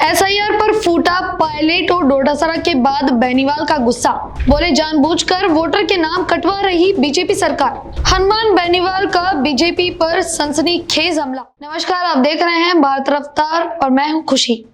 SIR पर फूटा pilot और डोटासरा के बाद बेनीवाल का गुस्सा, बोले जानबूझकर वोटर के नाम कटवा रही बीजेपी सरकार। हनुमान बेनीवाल का बीजेपी पर सनसनीखेज हमला। नमस्कार, आप देख रहे हैं भारत रफ्तार और मैं हूं खुशी।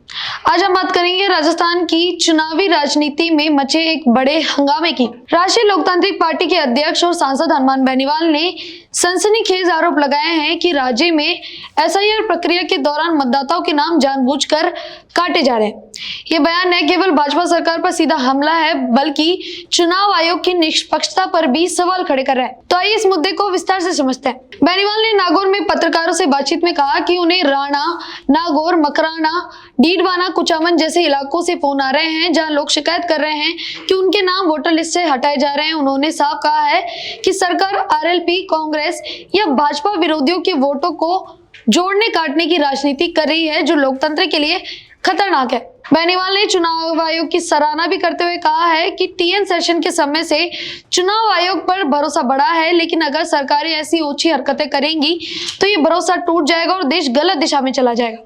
आज हम बात करेंगे राजस्थान की चुनावी राजनीति में मचे एक बड़े हंगामे की। राष्ट्रीय लोकतांत्रिक पार्टी के अध्यक्ष और सांसद हनुमान बेनीवाल ने सनसनीखेज आरोप लगाए हैं कि राज्य में एसआईआर प्रक्रिया के दौरान मतदाताओं के नाम जानबूझकर काटे जा रहे हैं। ये बयान न केवल भाजपा सरकार पर सीधा हमला है, बल्कि चुनाव आयोग की निष्पक्षता पर भी सवाल खड़े कर रहा है। तो आइए इस मुद्दे को विस्तार से समझते हैं। बेनीवाल ने नागौर में पत्रकारों से बातचीत में कहा कि उन्हें राणा, नागौर, मकराना, डीडवाना, कुचामन जैसे इलाकों से फोन आ रहे हैं जहां लोग शिकायत कर रहे हैं कि उनके नाम वोटर लिस्ट से हटाए जा रहे हैं। उन्होंने साफ कहा है कि सरकार आरएलपी, कांग्रेस या भाजपा विरोधियों के वोटों को जोड़ने काटने की राजनीति कर रही है, जो लोकतंत्र के लिए खतरनाक है। बेनीवाल ने चुनाव आयोग की सराहना भी करते हुए कहा है कि टीएन सेशन के समय से चुनाव आयोग पर भरोसा बढ़ा है, लेकिन अगर सरकारें ऐसी ओछी हरकतें करेंगी तो ये भरोसा टूट जाएगा और देश गलत दिशा में चला जाएगा।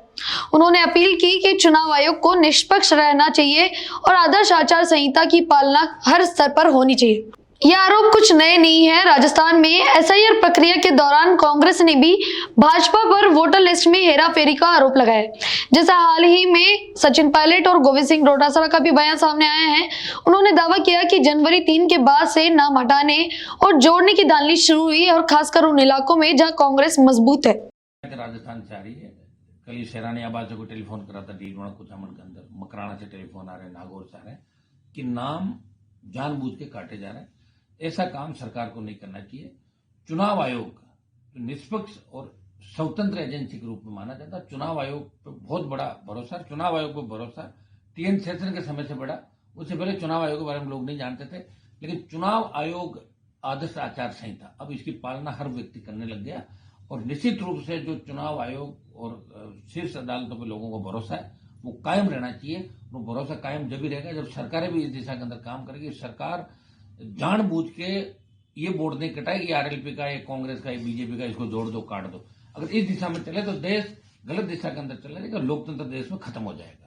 उन्होंने अपील की कि चुनाव आयोग को निष्पक्ष रहना चाहिए और आदर्श आचार संहिता की पालना हर स्तर पर होनी चाहिए। यह आरोप कुछ नए नहीं है। राजस्थान में एसआईआर प्रक्रिया के दौरान कांग्रेस ने भी भाजपा पर वोटर लिस्ट में हेराफेरी का आरोप लगाया है। जैसा हाल ही में सचिन पायलट और गोविंद सिंह डोटासरा का भी बयान सामने आया है। उन्होंने दावा किया कि जनवरी 3 के बाद से नाम हटाने और जोड़ने की दानली शुरू हुई, और खासकर उन इलाकों में जहाँ कांग्रेस मजबूत है। राजस्थान से आ रही है। कल ही शेरानी आबाद से कोई टेलीफोन करा था, डीडवाना, कुचामन के अंदर, मकराना से टेलीफोन आ रहे हैं, नागौर से आ रहे हैं कि नाम जानबूझ के काटे जा रहे हैं। ऐसा काम सरकार को नहीं करना चाहिए। चुनाव आयोग निष्पक्ष और स्वतंत्र एजेंसी के रूप में माना जाता है। चुनाव आयोग पर बहुत बड़ा भरोसा, चुनाव आयोग पर भरोसा टीएन सेशन के समय से बढ़ा। उससे पहले चुनाव आयोग के बारे में लोग नहीं जानते थे, लेकिन चुनाव आयोग आदर्श आचार संहिता अब इसकी पालना हर व्यक्ति करने लग गया। और निश्चित रूप से जो चुनाव आयोग और शीर्ष अदालतों पर लोगों को भरोसा है वो कायम रहना चाहिए। वो भरोसा कायम जब भी रहेगा जब सरकारें भी इस दिशा के अंदर काम करेगी। सरकार जानबूझ के ये बोर्ड नहीं कटाएगी आरएलपी का, ये कांग्रेस का, ये बीजेपी का, इसको जोड़ दो, काट दो। अगर इस दिशा में चले तो देश गलत दिशा के अंदर चला जाएगा, लोकतंत्र देश में खत्म हो जाएगा।